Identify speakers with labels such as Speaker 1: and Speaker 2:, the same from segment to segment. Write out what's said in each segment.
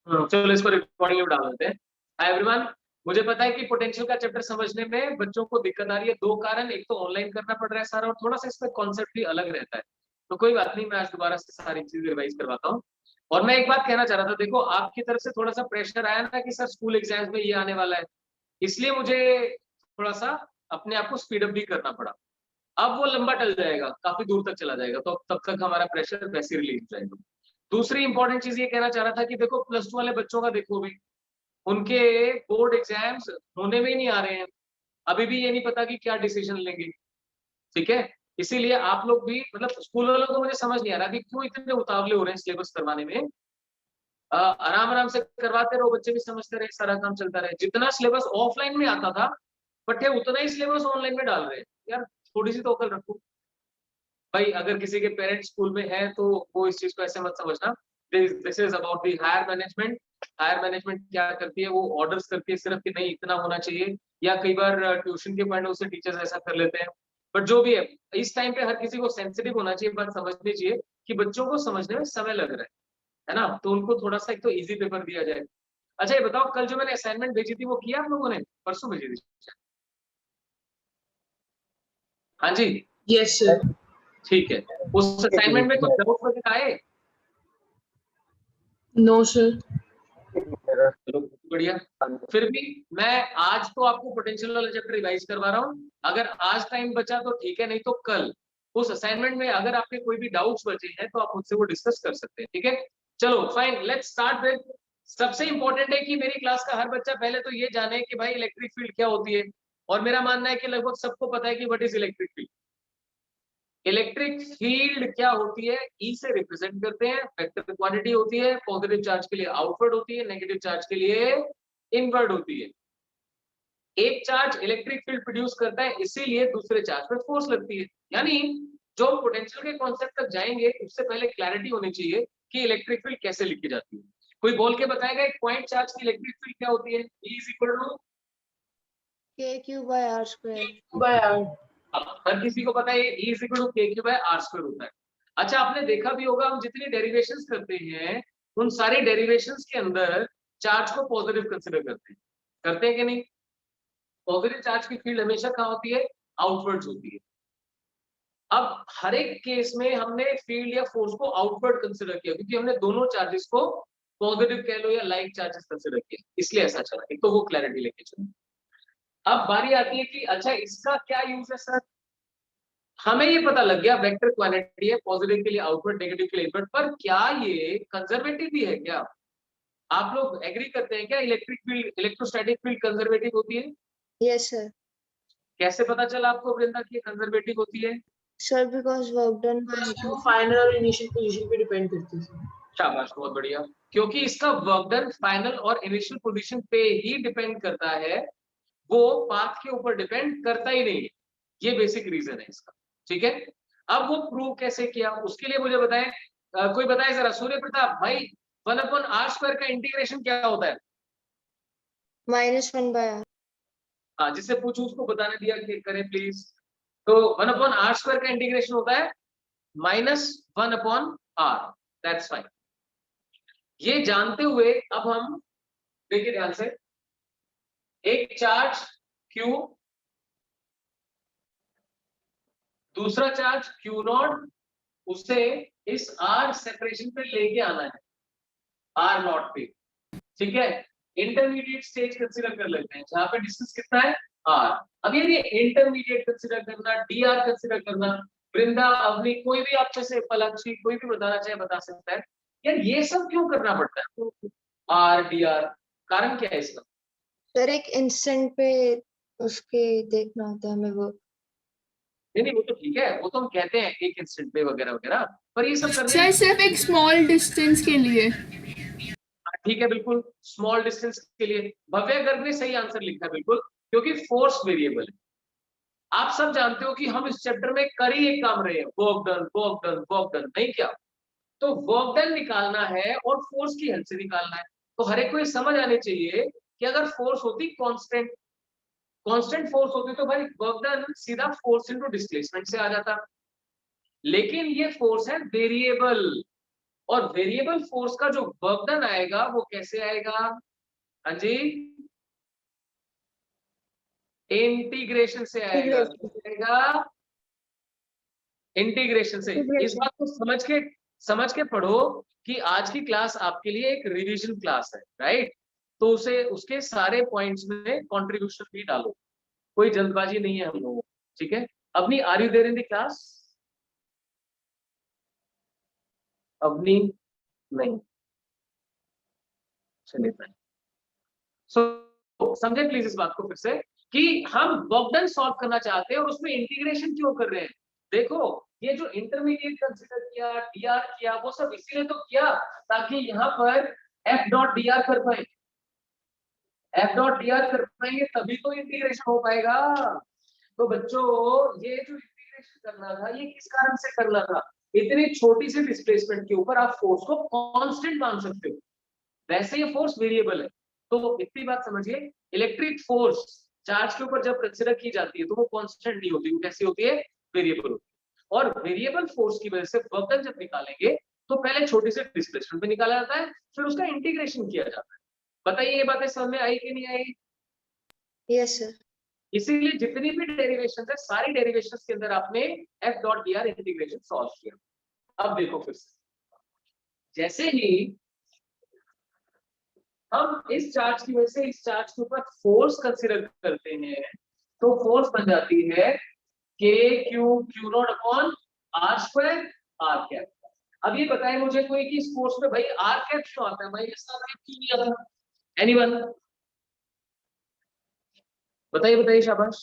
Speaker 1: चलो इसको रिकॉर्डिंग में डाल देते हैं। हाय एवरीवन, मुझे पता है कि पोटेंशियल का चैप्टर समझने में बच्चों को दिक्कत आ रही है। दो कारण, एक तो ऑनलाइन करना पड़ रहा है सारा, और थोड़ा सा इसमें कॉन्सेप्ट भी अलग रहता है। तो कोई बात नहीं, मैं आज दोबारा से सारी चीजें रिवाइज करवाता हूँ। और मैं एक बात कहना चाह रहा था, देखो आपकी तरफ से थोड़ा सा प्रेशर आया ना कि सर स्कूल एग्जाम्स में ये आने वाला है, इसलिए मुझे थोड़ा सा अपने आप को स्पीड अप भी करना पड़ा। अब वो लंबा टल जाएगा, काफी दूर तक चला जाएगा, तो तब तक हमारा प्रेशर वैसे रिलीज हो जाएगा। दूसरी इंपॉर्टेंट चीज ये कहना चाह रहा था कि देखो प्लस टू वाले बच्चों का देखो भी, उनके बोर्ड एग्जाम्स होने में ही नहीं आ रहे हैं, अभी भी ये नहीं पता कि क्या डिसीजन लेंगे। ठीक है, इसीलिए आप लोग भी, मतलब स्कूल वालों को मुझे समझ नहीं आ रहा कि क्यों इतने उतावले हो रहे हैं सिलेबस करवाने में। आराम आराम से करवाते रहो, बच्चे भी समझते रहे, सारा काम चलता रहे। जितना सिलेबस ऑफलाइन में आता था, बट उतना ही सिलेबस ऑनलाइन में डाल रहे हैं यार, थोड़ी सी तो अकल रखो भाई। अगर किसी के पेरेंट्स स्कूल में हैं तो वो इस चीज को ऐसे मत समझना। This is about the higher management. Higher management क्या करती है, वो ऑर्डर्स करती है सिर्फ कि नहीं इतना होना चाहिए, या कई बार ट्यूशन के पॉइंट से टीचर्स ऐसा कर लेते हैं। बट जो भी है, इस टाइम पे हर किसी को सेंसिटिव होना चाहिए, बात समझनी चाहिए कि बच्चों को समझने में समय लग रहा है ना, तो उनको थोड़ा सा एक तो इजी पेपर दिया जाए। अच्छा ये बताओ, कल जो मैंने असाइनमेंट भेजी थी वो किया आप लोगों ने? परसों भेजी थी? हाँ जी।
Speaker 2: Yes sir.
Speaker 1: ठीक है, उस असाइनमेंट में कुछ डाउट वगैरह आए?
Speaker 2: No sir.
Speaker 1: चलो बढ़िया। फिर भी मैं आज तो आपको पोटेंशियल वाला चैप्टर रिवाइज करवा रहा हूँ। अगर आज टाइम बचा तो ठीक है, नहीं तो कल उस असाइनमेंट में अगर आपके कोई भी डाउट्स बचे हैं तो आप मुझसे वो डिस्कस कर सकते हैं। ठीक है, चलो फाइन, लेट्स स्टार्ट विद। सबसे इंपॉर्टेंट है कि मेरी क्लास का हर बच्चा पहले तो ये जाने कि भाई इलेक्ट्रिक फील्ड क्या होती है। और मेरा मानना है कि लगभग सबको पता है कि what is electric field. Electric field क्या होती है, ई से रिप्रेजेंट करते हैं, वेक्टर क्वांटिटी होती है, पॉजिटिव चार्ज के लिए आउटवर्ड होती है, नेगेटिव चार्ज के लिए इनवर्ड होती है। एक चार्ज इलेक्ट्रिक फील्ड प्रोड्यूस करता है, इसीलिए दूसरे चार्ज पर फोर्स लगती है। यानी जो पोटेंशियल के कॉन्सेप्ट तक जाएंगे उससे पहले क्लैरिटी होनी चाहिए कि इलेक्ट्रिक फील्ड कैसे लिखी जाती है। कोई बोल के बताएगा एक पॉइंट चार्ज की इलेक्ट्रिक फील्ड क्या होती है? E is equal to
Speaker 2: K/r²।
Speaker 1: हर किसी को पता है E is equal to k/r² होता है। अच्छा आपने देखा भी होगा, हम जितनी डेरिवेशंस करते हैं उन सारी डेरिवेशंस के अंदर चार्ज को पॉजिटिव कंसीडर करते हैं कि नहीं? पॉजिटिव चार्ज की फील्ड हमेशा कहाँ होती है? आउटवर्ड्स होती है। अब हर एक केस में हमने फील्ड या फोर्स को आउटवर्ड कंसीडर किया, क्योंकि हमने दोनों चार्जेस को पॉजिटिव कह लो या लाइक चार्जेस कंसीडर किया, इसलिए ऐसा चला। एक तो वो क्लैरिटी लेके चलो। अब बारी आती है कि अच्छा इसका क्या यूज है सर। हमें ये पता लग गया वेक्टर क्वांटिटी है, पॉजिटिव के लिए आउटवर्ड, नेगेटिव के लिए इनवर्ड, पर क्या ये कंजर्वेटिव भी है क्या? आप लोग एग्री करते हैं क्या electric field, electrostatic field conservative होती है?
Speaker 2: Yes sir.
Speaker 1: कैसे पता चला आपको वृंदा की कंजर्वेटिव होती है?
Speaker 2: सर बिकॉज वर्क डन वो फाइनल और इनिशियल पोजीशन पे डिपेंड करती है।
Speaker 1: शाबाश, बहुत बढ़िया। क्योंकि इसका वर्क डन फाइनल और इनिशियल पोजीशन पे ही डिपेंड करता है, वो पाथ के ऊपर डिपेंड करता ही नहीं है। ये बेसिक रीजन है इसका। ठीक है, अब वो प्रूव कैसे किया उसके लिए मुझे बताएं, कोई बताए जरा। सूर्य प्रताप भाई, 1/r² का इंटीग्रेशन क्या होता है?
Speaker 2: -1/r।
Speaker 1: हाँ, जिससे पूछू उसको बताने दिया कि करें प्लीज। तो 1/r² का इंटीग्रेशन होता है -1/r। That's fine. ये जानते हुए अब हम देखिए ध्यान से, एक चार्ज Q, दूसरा चार्ज Q0, उसे इस R सेपरेशन पे लेके आना है, R0 पे। ठीक है, इंटरमीडिएट स्टेज कंसीडर कर लेते हैं जहां पे डिस्टेंस कितना है, R। अब ये इंटरमीडिएट कंसीडर करना, DR कंसीडर करना, वृंदा, अवनी, कोई भी आप में से, पलाक्षी, कोई भी बताना चाहे बता सकता है। यार ये सब क्यों करना पड़ता है, RDR? कारण क्या है इसका?
Speaker 2: सर एक इंस्टेंट पे उसके देखना होता है हमें वो।
Speaker 1: नहीं वो तो ठीक है, वो तो हम कहते हैं एक इंस्टेंट पे वगैरह वगैरह, पर ये सब करने
Speaker 3: सर सिर्फ एक स्मॉल डिस्टेंस के लिए।
Speaker 1: ठीक है, बिल्कुल स्मॉल डिस्टेंस के लिए। भव्य गर्ग ने सही आंसर लिखा है, बिल्कुल, क्योंकि फोर्स वेरिएबल है। आप सब जानते हो कि हम इस चैप्टर में कर ही एक काम रहे हैं, work done work done work done, नहीं क्या? तो वर्क डन निकालना है और फोर्स की हेल्प से निकालना है। तो हर एक को ये समझ आनी चाहिए कि अगर फोर्स होती कांस्टेंट, कांस्टेंट फोर्स होती तो भाई वर्क डन सीधा फोर्स इनटू डिस्प्लेसमेंट से आ जाता। लेकिन ये फोर्स है वेरिएबल, और वेरिएबल फोर्स का जो वर्क डन आएगा वो कैसे आएगा? हाँ जी, इंटीग्रेशन से आएगा। इंटीग्रेशन से। इस बात को समझ के पढ़ो कि आज की क्लास आपके लिए एक रिवीजन क्लास है, राइट? तो उसे उसके सारे पॉइंट्स में कंट्रीब्यूशन भी डालो, कोई जल्दबाजी नहीं है हम लोगों को, ठीक है? अपनी are you there in the class? अपनी नहीं, चलिए सो समझे प्लीज इस बात को फिर से कि हम वर्क डन सॉल्व करना चाहते हैं और उसमें इंटीग्रेशन क्यों कर रहे हैं। देखो ये जो इंटरमीडिएट कंसीडर किया, डीआर किया, वो सब इसीलिए तो किया ताकि यहाँ पर एफ डॉट डीआर कर पाए, एफ डॉट डीआर कर पाएंगे तभी तो इंटीग्रेशन हो पाएगा। तो बच्चों ये जो इंटीग्रेशन करना था ये किस कारण से करना था? इतनी छोटी सी डिस्प्लेसमेंट के ऊपर आप फोर्स को कांस्टेंट मान सकते हो, वैसे ये फोर्स वेरिएबल है। तो इतनी बात समझिए, इलेक्ट्रिक फोर्स चार्ज के ऊपर जब कंसीडर की जाती है तो वो कांस्टेंट नहीं होती, वो कैसी होती है? वेरिएबल होती है। और वेरिएबल फोर्स की वजह से वर्क डन जब निकालेंगे तो पहले छोटे से डिस्प्लेसमेंट पे निकाला जाता है, फिर उसका इंटीग्रेशन किया जाता है। बताइए ये बातें समझ में आई कि नहीं आई?
Speaker 2: Yes sir.
Speaker 1: इसीलिए जितनी भी डेरिवेशन है सारी डेरिवेशन के अंदर आपने F dot d are integration solve किया। अब देखो फिर से, जैसे ही हम इस चार्ज की वजह से इस चार्ज के ऊपर फोर्स कंसीडर करते हैं तो फोर्स बन जाती है k q q naught upon r square r cap. अब ये बताए मुझे कोई कि इस फोर्स में भाई आर कैप क्यों आता है? भाई इसका क्यों नहीं आता? एनीवन बताइए बताइए, शाबाश।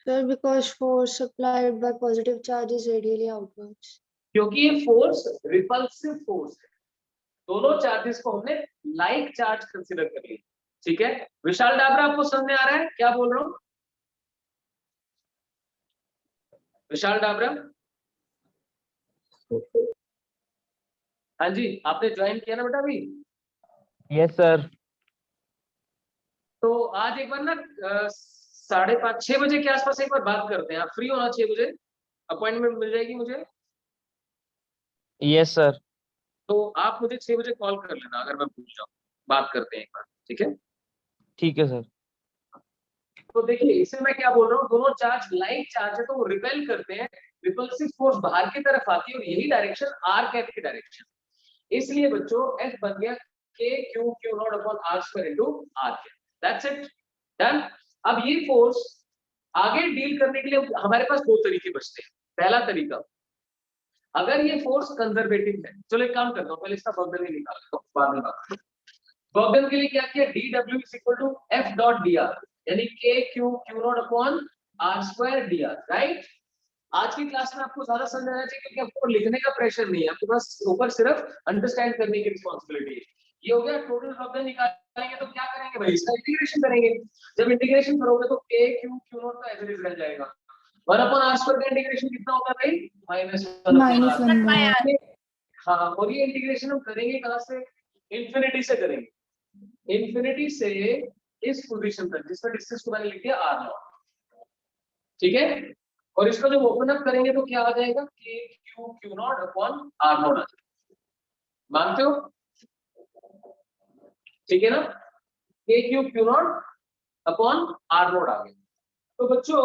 Speaker 2: Sir, because force applied by positive charge is radially outwards.
Speaker 1: क्योंकि ये फोर्स रिपल्सिव फोर्स है, दोनों चार्जेस को हमने लाइक चार्ज कंसीडर कर लिया, ठीक है? विशाल डाबरा आपको समझ में आ रहा है क्या बोल रहा हूं? विशाल डाबरा, हाँ जी, आपने ज्वाइन किया ना बेटा अभी?
Speaker 4: Yes sir.
Speaker 1: तो आज एक बार ना 5:30 6 बजे के आसपास एक बार बात करते हैं। आप फ्री होना 6 बजे, अपॉइंटमेंट मिल जाएगी मुझे।
Speaker 4: Yes sir.
Speaker 1: तो आप मुझे 6 बजे कॉल कर लेना अगर मैं भूल जाऊं, बात करते हैं एक बार, ठीक है?
Speaker 4: ठीक है सर।
Speaker 1: तो देखिए इसमें मैं क्या बोल रहा हूँ, दोनों चार्ज लाइक चार्ज है तो वो रिपेल करते हैं, रिपल्सिव फोर्स बाहर की तरफ आती है और यही डायरेक्शन आर कैप की डायरेक्शन। इसलिए बच्चों एफ बन गया k q q naught upon r square into r cap. That's it, done. अब ये फोर्स आगे डील करने के लिए हमारे पास दो तरीके बचते हैं। पहला तरीका, अगर ये फोर्स कंजर्वेटिव है, चलो एक काम करता हूँ, पहले इसका वर्क डन ही निकाल लेता हूँ, बाद में बात करते हैं। वर्क डन के लिए क्या किया? dw is equal to f dot dr, यानी k q q naught upon r square dr, right? आज की क्लास में आपको ज्यादा समझ आना चाहिए क्योंकि आपको लिखने का प्रेशर नहीं है, आपके पास ऊपर सिर्फ अंडरस्टैंड करने की रिस्पांसिबिलिटी है। ये हो गया, टोटल वर्क डन निकालेंगे तो क्या करेंगे भाई? इसका इंटीग्रेशन करेंगे। जब इंटीग्रेशन करोगे तो k क्यू क्यू नॉट का एवरेज रह जाएगा। 1 अपॉन r स्क्वायर का इंटीग्रेशन कितना होता है भाई? -1/r। हाँ, और ये इंटीग्रेशन हम करेंगे कहां से? इंफिनिटी से करेंगे, इंफिनिटी से इस पोजीशन तक जिसका डिस्टेंस को मैंने लिख दिया r0, ठीक है? और इसका जब ओपन अप करेंगे तो क्या आ जाएगा? k q q naught upon r0 आ जाएगा। मानते हो? ठीक है ना? k q q naught upon r0 आ गया। तो बच्चों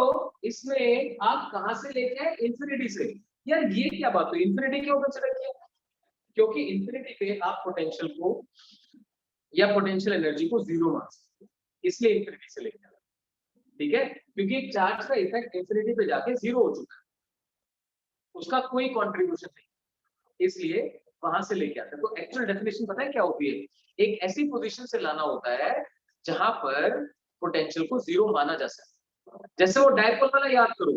Speaker 1: इसमें आप कहां से लेके आए? इंफिनिटी से। यार ये क्या बात हुई, इंफिनिटी क्यों कंसीडर किया? क्योंकि इंफिनिटी पे आप पोटेंशियल को या पोटेंशियल एनर्जी को जीरो मान सकते हो, इसलिए इंफिनिटी से लेके आए, ठीक है? क्योंकि एक चार्ज का इफेक्ट इंफिनिटी पे जाके जीरो हो चुका है, उसका कोई कंट्रीब्यूशन नहीं, इसलिए वहां से लेके आते हैं। तो एक्चुअल डेफिनेशन पता है क्या होती है? एक ऐसी पोजीशन से लाना होता है जहां पर पोटेंशियल को जीरो माना जा सकता है। जैसे वो डायपोल वाला याद करो,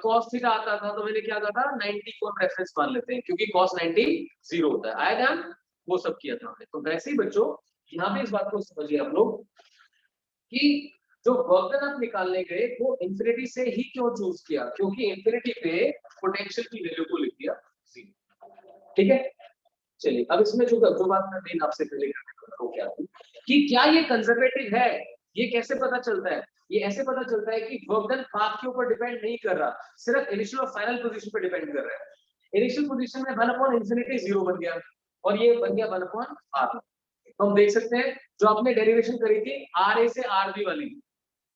Speaker 1: cos थीटा आता था तो मैंने क्या कहा था? 90 को हम रेफरेंस मान लेते हैं क्योंकि cos 90 जीरो होता है। आया ध्यान? वो सब किया था हमने। तो वैसे ही बच्चों यहाँ पे इस बात को समझिए आप लोग कि जो वर्क डन आप निकालने गए वो इंफिनिटी से ही क्यों चूज किया? क्योंकि इंफिनिटी पे पोटेंशियल की वैल्यू को लिख दिया जीरो, ठीक है? चलिए अब इसमें जो बात मैं मेन आपसे पहले करने वो क्या थी कि क्या ये कंजर्वेटिव है? ये कैसे पता चलता है? ये ऐसे पता चलता है कि वर्क डन पाथ के ऊपर डिपेंड नहीं कर रहा, सिर्फ इनिशियल और फाइनल पोजीशन पर डिपेंड कर रहा है। इनिशियल पोजीशन में 1/∞ 0 बन गया और ये बन गया 1/r। तो हम देख सकते हैं जो आपने डेरिवेशन करी थी RA से RB वाली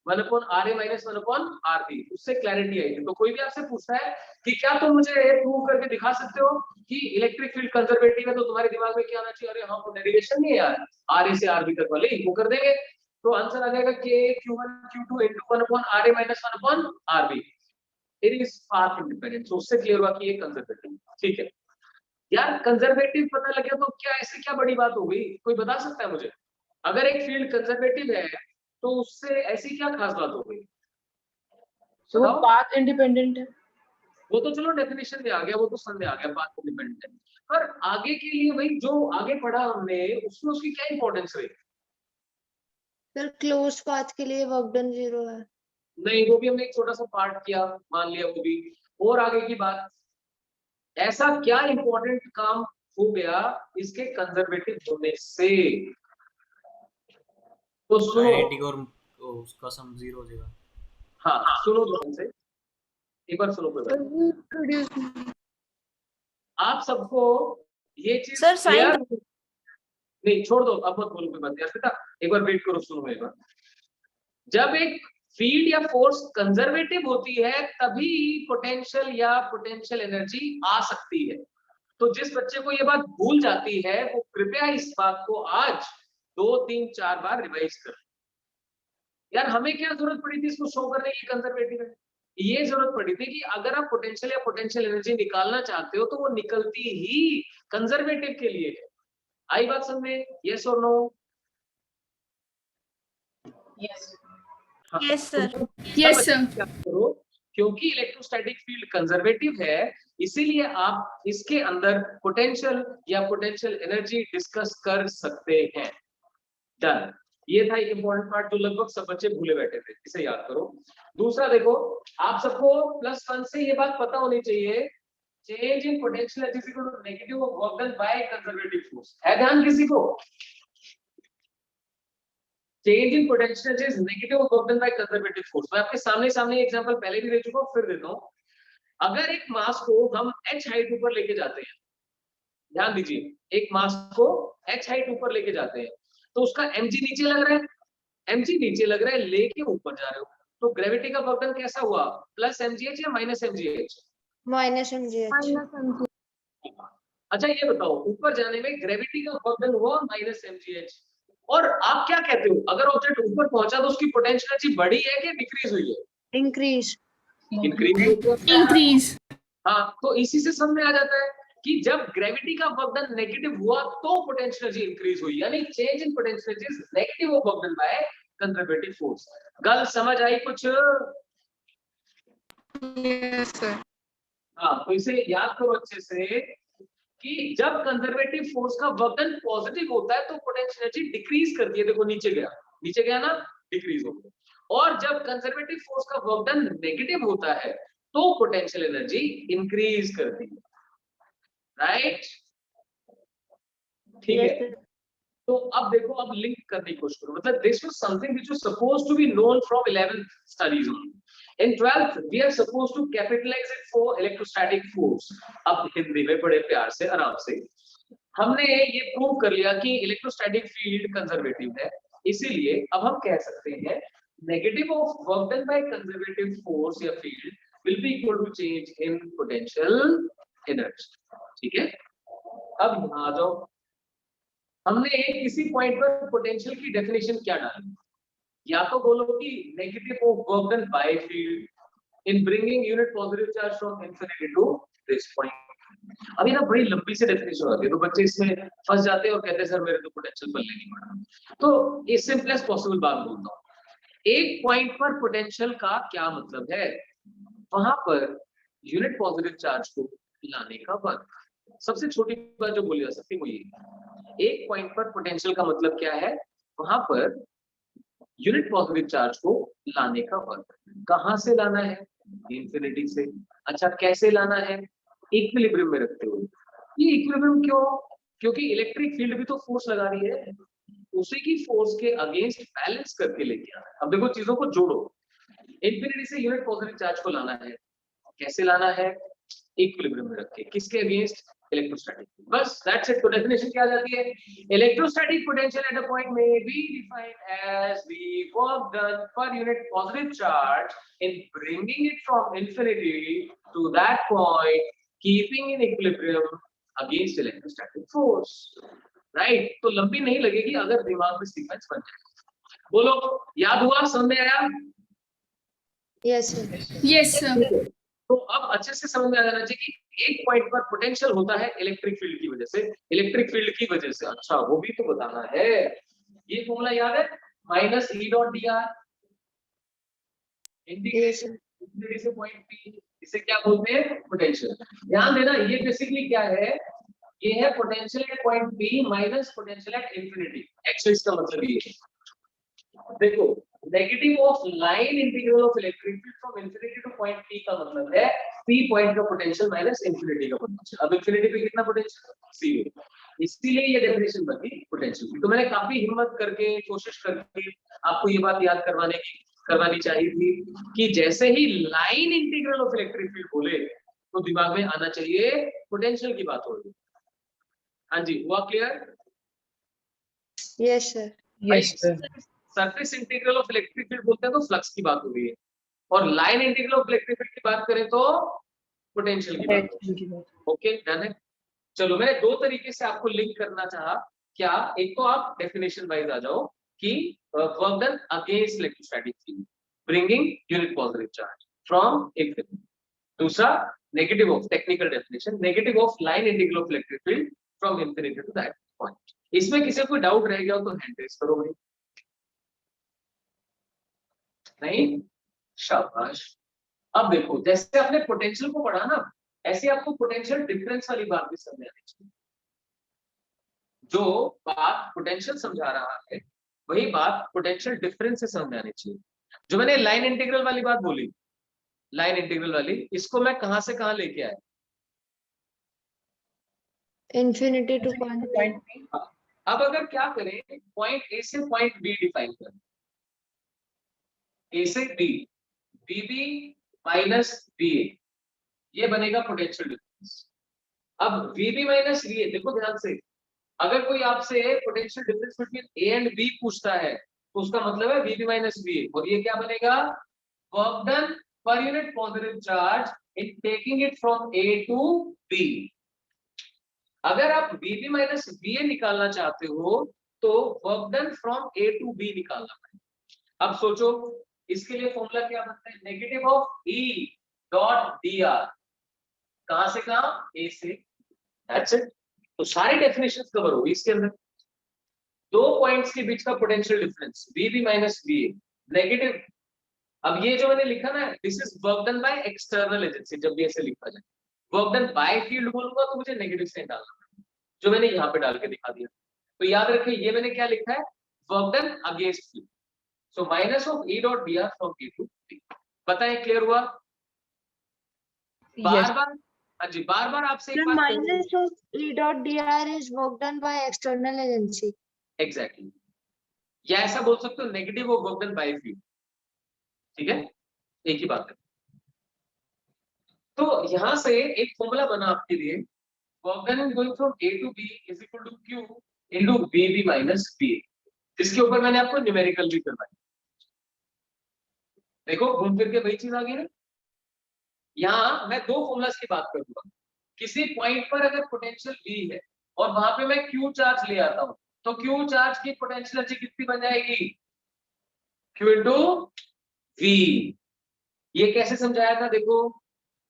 Speaker 1: 1/RA माइनस 1/RB, उससे क्लैरिटी आई थी। तो कोई भी आपसे पूछता है कि क्या तुम मुझे प्रूव करके दिखा सकते हो कि इलेक्ट्रिक फील्ड कंजर्वेटिव है, तो तुम्हारे दिमाग में क्या आना चाहिए? अरे हाँ, वो डेरिवेशन नहीं है यार, RA से RB तक वाले वो कर देंगे। तो आंसर आ जाएगा K Q1 Q2 into 1/RA minus 1/RB। It is path independent. तो उससे क्लियर हुआ कि ये कंजर्वेटिव। ठीक है यार, कंजर्वेटिव पता लगे तो क्या ऐसे क्या बड़ी बात हो गई? कोई बता सकता है मुझे? अगर एक फील्ड कंजर्वेटिव है तो उससे ऐसी क्या खास बात हो गई?
Speaker 5: तो वो
Speaker 1: बताओ।
Speaker 5: पाथ इंडिपेंडेंट है।
Speaker 1: वो तो चलो डेफिनेशन में आ गया, वो तो समझ आ गया, पाथ इंडिपेंडेंट है। पर आगे के लिए भाई जो आगे पढ़ा हमने उसमें उसकी क्या इंपॉर्टेंस रही?
Speaker 2: सर क्लोज पाथ के लिए वर्क डन 0 है।
Speaker 1: नहीं, वो भी हमने एक छोटा सा पार्ट किया, मान लिया वो भी। और आगे की बात, ऐसा क्या इंपॉर्टेंट काम हो गया इसके कंजर्वेटिव होने से? तो सुनो,
Speaker 6: काइनेटिक और उसका सम 0 हो जाएगा।
Speaker 1: हाँ सुनो ध्यान से, एक बार सुनो कोई बात। आप सबको ये चीज
Speaker 5: सर, साइन
Speaker 1: क्लियर? नहीं छोड़ दो, अब मत बोलो कोई बात यार बेटा, एक बार वेट करो, सुनो एक बार। जब एक फील्ड या फोर्स कंजर्वेटिव होती है तभी पोटेंशियल या पोटेंशियल एनर्जी आ सकती है। तो जिस बच्चे को ये बात भूल जाती है वो कृपया इस बात को आज 2 3 4 बार रिवाइज कर। यार हमें क्या जरूरत पड़ी थी इसको शो करने की कंजर्वेटिव है? ये जरूरत पड़ी थी कि अगर आप पोटेंशियल या पोटेंशियल एनर्जी निकालना चाहते हो तो वो निकलती ही कंजर्वेटिव के लिए है। आई बात समझ में? यस और no?
Speaker 5: Yes sir.
Speaker 3: Yes sir.
Speaker 1: क्या करो, क्योंकि इलेक्ट्रोस्टैटिक फील्ड कंजर्वेटिव है इसीलिए आप इसके अंदर पोटेंशियल या पोटेंशियल एनर्जी डिस्कस कर सकते हैं। डन। ये था एक इंपॉर्टेंट पार्ट जो लगभग सब बच्चे भूले बैठे थे, इसे याद करो। दूसरा देखो, आप सबको +1 से ये बात पता होनी चाहिए, change in potential is equal to negative of work done by conservative force. है ध्यान किसी को? Change in potential is negative of work done by conservative force. मैं आपके सामने एग्जांपल पहले भी दे चुका हूं, फिर देता हूं। अगर एक मास को हम h हाइट ऊपर लेके जाते हैं, ध्यान दीजिए, एक मास को h हाइट ऊपर लेके जाते हैं तो उसका mg नीचे लग रहा है, mg नीचे लग रहा है, लेके ऊपर जा रहे हो, तो ग्रेविटी का वर्क डन कैसा हुआ? +mgh या -mgh?
Speaker 2: -mgh।
Speaker 1: अच्छा ये बताओ, ऊपर जाने में ग्रेविटी का वर्क डन हुआ -mgh, और आप क्या कहते हो, अगर ऑब्जेक्ट ऊपर पहुंचा तो उसकी पोटेंशियल एनर्जी बढ़ी है कि डिक्रीज हुई है?
Speaker 2: इंक्रीज।
Speaker 3: इंक्रीज।
Speaker 1: हाँ, तो इसी से समझ में आ जाता है कि जब ग्रेविटी का वर्क डन नेगेटिव हुआ तो पोटेंशियल एनर्जी इंक्रीज हुई, यानी change in potential energy is negative of work done by conservative force. गल समझ आई कुछ?
Speaker 3: Yes sir.
Speaker 1: हाँ, तो इसे याद करो अच्छे से कि जब कंजर्वेटिव फोर्स का वर्क डन पॉजिटिव होता है तो पोटेंशियल एनर्जी डिक्रीज करती है। देखो नीचे गया ना, डिक्रीज हो गया। और जब कंजर्वेटिव फोर्स का वर्क डन नेगेटिव होता है तो पोटेंशियल एनर्जी इंक्रीज करती है। राइट? ठीक है। तो अब देखो, अब लिंक करने की कोशिश करो, मतलब this was something which was supposed to be known from 11th studies only. In 12th we are supposed to capitalize it for electrostatic force। अब हिंदी में बड़े प्यार से आराम से हमने ये प्रूव कर लिया कि इलेक्ट्रोस्टैटिक फील्ड कंजर्वेटिव है, इसीलिए अब हम कह सकते हैं negative of work done by conservative force या field will be equal to change in potential energy. ठीक है, अब यहाँ आ जाओ, हमने किसी पॉइंट पर पोटेंशियल की डेफिनेशन क्या डाली? या तो बोलो कि negative of work done by field in bringing unit positive charge from infinity to this point. अभी ना बड़ी लंबी सी डेफिनेशन होती है तो बच्चे इसमें फंस जाते हैं और कहते हैं सर मेरे तो पोटेंशियल पल्ले नहीं पड़ा। तो ये सिंपलेस्ट पॉसिबल बात बोलता हूँ, एक पॉइंट पर पोटेंशियल का क्या मतलब है? वहां पर यूनिट पॉजिटिव चार्ज को लाने का वर्क। सबसे छोटी बात जो बोली जा सकती है वो ये, एक पॉइंट पर पोटेंशियल का मतलब क्या है? वहां पर यूनिट पॉजिटिव चार्ज को लाने का वर्क। कहां से लाना है? इंफिनिटी से। अच्छा कैसे लाना है? इक्विलिब्रियम में रखते हुए। ये इक्विलिब्रियम क्यों? क्योंकि इलेक्ट्रिक फील्ड भी तो फोर्स लगा रही है, उसी की फोर्स के अगेंस्ट बैलेंस करके लेके आना है। अब देखो चीजों को जोड़ो, इंफिनिटी से यूनिट पॉजिटिव चार्ज को लाना है, कैसे लाना है? इक्विलिब्रियम में रख के, किसके अगेंस्ट? इलेक्ट्रोस्टैटिक। बस दैट्स इट। तो डेफिनेशन क्या आ जाती है? Electrostatic potential at a point may be defined as the work done per unit positive charge in bringing it from infinity to that point keeping in equilibrium against electrostatic force. Right? तो लंबी नहीं लगेगी अगर दिमाग में sequence बन जाए। बोलो, याद हुआ? समझ में आया?
Speaker 2: Yes, sir.
Speaker 3: Yes, sir.
Speaker 1: तो अब अच्छे से समझ में आ जाना चाहिए कि एक पॉइंट पर पोटेंशियल होता है इलेक्ट्रिक फील्ड की वजह से, इलेक्ट्रिक फील्ड की वजह से। अच्छा, वो भी तो बताना है। ये फॉर्मूला याद है? Minus E dot d are
Speaker 2: Yes, sir.
Speaker 1: Integration से पॉइंट पी, इसे क्या बोलते हैं? पोटेंशियल। ध्यान देना, ये बेसिकली क्या है? ये है potential at point P minus potential at infinity. Actually इसका मतलब ये है, देखो, negative of line integral of electric field from infinity two point P का मतलब है पी पॉइंट का पोटेंशियल माइनस इंफिनिटी का पोटेंशियल। अब इंफिनिटी पे कितना पोटेंशियल? जीरो। इसीलिए ये डेफिनेशन बनी पोटेंशियल की। तो मैंने काफी हिम्मत करके, कोशिश करके आपको ये बात याद करवानी चाहिए थी कि जैसे ही line integral of electric field बोले तो दिमाग में आना चाहिए पोटेंशियल की बात होगी। हाँ जी, हुआ clear?
Speaker 2: Yes, sir.
Speaker 5: Yes, sir.
Speaker 1: Surface integral of electric field बोलते हैं तो फ्लक्स की बात हो रही है, और line integral of electric field की बात करें तो पोटेंशियल की बात।
Speaker 5: Potential की बात।
Speaker 1: ओके, डन है। चलो, मैंने दो तरीके से आपको लिंक करना चाहा। क्या? एक तो आप डेफिनेशन वाइज आ जाओ कि work done against electrostatic field bringing unit positive charge from infinity. दूसरा, negative of, technical definition, negative of line integral of electric field from infinity to that point. इसमें किसी को डाउट रह गया हो तो हैंड रेज करो भाई। नहीं? शाबाश। अब देखो, जैसे आपने पोटेंशियल को पढ़ा ना, ऐसे आपको पोटेंशियल डिफरेंस वाली बात भी समझ आनी चाहिए। जो बात पोटेंशियल समझा रहा है वही बात पोटेंशियल डिफरेंस से समझ आनी चाहिए। जो मैंने लाइन इंटीग्रल वाली बात बोली, लाइन इंटीग्रल वाली, इसको मैं कहां से कहां लेके आया?
Speaker 2: Infinity to point P.
Speaker 5: Point P.
Speaker 1: अब अगर क्या करें, पॉइंट ए से पॉइंट बी डिफाइन करें, ए से B, B B minus B A, ये बनेगा पोटेंशियल डिफरेंस। अब V B minus V A, देखो ध्यान से, अगर कोई आपसे potential difference between A and B पूछता है तो उसका मतलब है V B minus V A, और ये क्या बनेगा? Work done per unit positive charge in taking it from A to B. अगर आप V B minus V A निकालना चाहते हो तो work done from A to B निकालना पड़ेगा। अब सोचो, इसके लिए फॉर्मूला क्या बनता है? Negative of E dot d are, कहां से कहां? ए से। That's it. तो सारी डेफिनेशंस कवर होगी इसके अंदर। दो पॉइंट्स के बीच का potential difference V B minus V A, negative. अब ये जो मैंने लिखा ना, this is work done by external agency. जब भी ऐसे लिखा जाए, वर्क डन बाय फील्ड बोलूंगा तो मुझे नेगेटिव साइन डालना पड़ेगा, जो मैंने यहाँ पे डाल के दिखा दिया। तो याद रखिए, ये मैंने क्या लिखा है? Work done against field. So minus of E dot d r from A to B. बताएं, क्लियर हुआ? बार बार, हाँ जी, बार बार आपसे एक
Speaker 2: The
Speaker 1: बात
Speaker 2: minus of E dot dr is work done by external agency.
Speaker 1: Exactly, या ऐसा बोल सकते हो negative of work done by field. ठीक है, एक ही बात है। तो यहां से एक फॉर्मूला बना आपके लिए, work done is going from A to B is equal to Q into V B minus B, जिसके ऊपर मैंने आपको न्यूमेरिकल भी करवाया। देखो, घूम फिर के वही चीज आ गई ना। यहाँ मैं दो फॉर्मूलास की बात करूंगा। किसी पॉइंट पर अगर पोटेंशियल V है और वहां पे मैं Q चार्ज ले आता हूं, तो Q चार्ज की पोटेंशियल एनर्जी कितनी बन जाएगी? Q into V। ये कैसे समझाया था? देखो,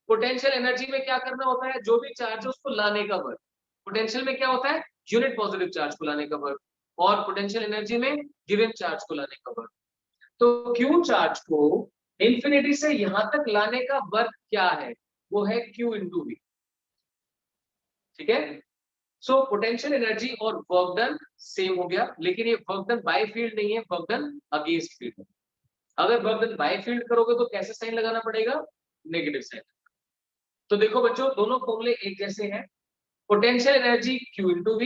Speaker 1: पोटेंशियल एनर्जी में क्या करना होता है? जो भी चार्ज है उसको लाने का वर्क। पोटेंशियल में क्या होता है? यूनिट पॉजिटिव चार्ज को लाने का वर्क, और पोटेंशियल एनर्जी में गिवन चार्ज को लाने का वर्क। तो Q चार्ज को इंफिनिटी से यहां तक लाने का वर्क क्या है? वो है Q इंटू V। ठीक है, सो पोटेंशियल एनर्जी और वर्क डन सेम हो गया, लेकिन ये वर्क डन बाय फील्ड नहीं है, वर्क डन अगेंस्ट फील्ड है। अगर वर्क डन बाय फील्ड करोगे तो कैसे साइन लगाना पड़ेगा? Negative sign. तो देखो बच्चों, दोनों फॉर्मूले एक जैसे हैं। Potential energy Q into V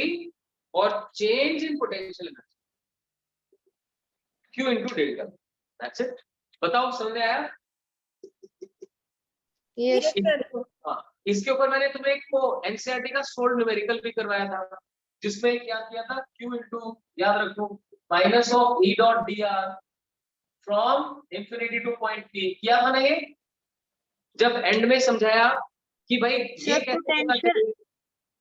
Speaker 1: और change in potential energy Q into delta. That's it. बताओ, समझ में आया?
Speaker 2: Yes.
Speaker 1: हाँ, इसके ऊपर मैंने तुम्हें एक वो एनसीईआरटी का सोल्ड न्यूमेरिकल भी करवाया था, जिसमें क्या किया था, Q इंटू, याद रखो, minus of E dot d r from infinity two point P, किया था ना ये, जब एंड में समझाया कि भाई ये
Speaker 2: सर
Speaker 1: कैसे होगा
Speaker 2: पोटेंशियल,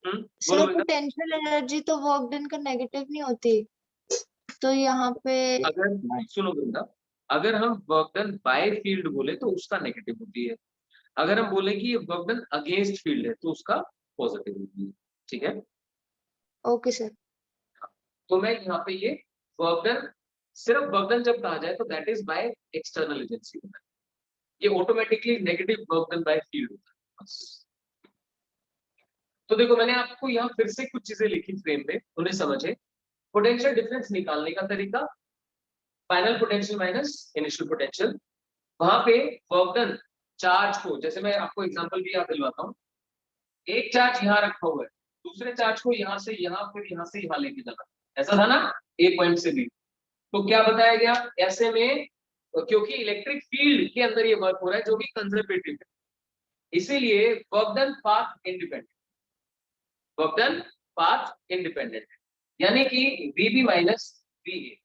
Speaker 1: बोलो
Speaker 2: सर
Speaker 1: बेटा।
Speaker 2: पोटेंशियल एनर्जी तो वर्क डन का नेगेटिव नहीं होती, तो यहाँ पे
Speaker 1: अगर सुनो बेटा, अगर हम वर्क डन बाय फील्ड बोले तो उसका नेगेटिव होती है, अगर हम बोले कि ये वर्क डन अगेंस्ट फील्ड है तो उसका पॉजिटिव होती है, ठीक है।
Speaker 2: Okay sir.
Speaker 1: तो मैं यहाँ पे ये वर्क डन, सिर्फ वर्क डन जब कहा जाए तो that is by external agency होता है, ये automatically negative work done by field होता है बस। तो देखो मैंने आपको यहाँ फिर से कुछ चीजें लिखी फ्रेम में, उन्हें समझे। पोटेंशियल डिफरेंस निकालने का तरीका, final potential minus initial potential, वहां पे वर्क डन चार्ज को, जैसे मैं आपको एग्जांपल भी याद दिलवाता हूँ, एक चार्ज यहाँ रखा हुआ है, दूसरे चार्ज को यहाँ से यहाँ, फिर यहाँ से यहाँ लेके जाना, ऐसा था ना, ए पॉइंट से बी। तो क्या बताया गया ऐसे में, क्योंकि इलेक्ट्रिक फील्ड के अंदर ये वर्क हो रहा है जो कि कंजर्वेटिव है, इसीलिए work done path independent, work done path independent, यानी कि VB minus VA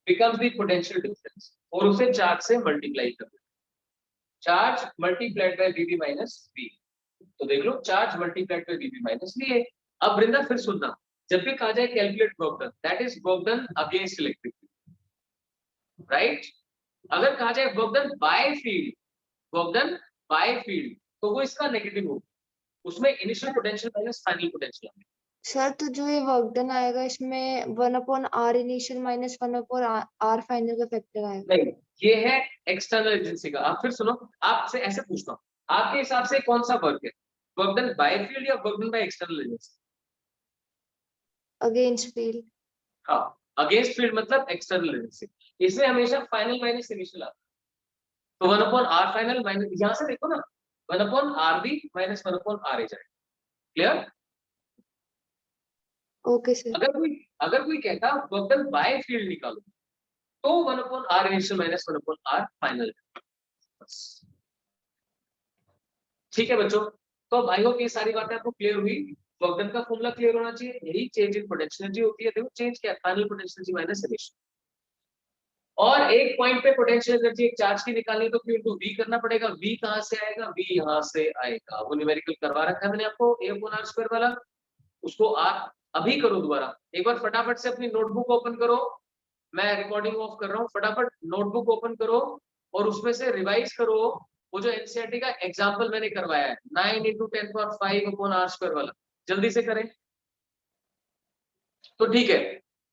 Speaker 1: becomes the potential difference, और उसे चार्ज से मल्टीप्लाई कर दो, charge multiplied by VB minus V। तो देख लो, charge multiplied by VB minus VA। अब वृंदा फिर सुनना, जब भी कहा जाए calculate work done, that is work done against electric field, right. अगर कहा जाए work done by field, work done by field, तो वो इसका नेगेटिव होगा, उसमें initial potential minus final potential आएगा।
Speaker 2: सर तो जो ये वर्क डन आएगा इसमें 1/r initial minus 1/r final का फैक्टर आएगा।
Speaker 1: नहीं, ये है एक्सटर्नल एजेंसी का। आप फिर सुनो, आपसे ऐसे पूछता हूँ, आपके हिसाब से कौन सा वर्क है, वर्क डन बाय फील्ड या work done by external agency?
Speaker 2: Against field.
Speaker 1: हाँ, अगेंस्ट फील्ड मतलब एक्सटर्नल एजेंसी, इसमें हमेशा फाइनल माइनस इनिशियल आता है। तो 1/r फाइनल माइनस, यहाँ से देखो ना, 1/rb माइनस 1/r a जाएगा। क्लियर?
Speaker 2: Okay sir.
Speaker 1: अगर कोई कहता वर्क डन बाय फील्ड निकालो, तो 1/r initial minus 1/r final, ठीक है बच्चों। तो आई होप ये सारी बातें आपको क्लियर हुई, वर्क डन का फॉर्मूला क्लियर होना चाहिए, यही चेंज इन पोटेंशियल एनर्जी होती है। देखो चेंज क्या है, final potential energy minus initial, और एक पॉइंट पे पोटेंशियल एनर्जी एक चार्ज की निकालनी तो Q इंटू V करना पड़ेगा। V कहां से आएगा, V यहां से आएगा, वो न्यूमेरिकल करवा रखा है मैंने आपको, A/r² वाला, उसको आप अभी करो दोबारा एक बार, फटाफट से अपनी नोटबुक ओपन करो, मैं रिकॉर्डिंग ऑफ कर रहा हूँ, फटाफट नोटबुक ओपन करो और उसमें से रिवाइज करो वो जो एनसीईआरटी का एग्जांपल मैंने करवाया है, 9 × 10⁵/r² वाला, जल्दी से करें। तो ठीक है,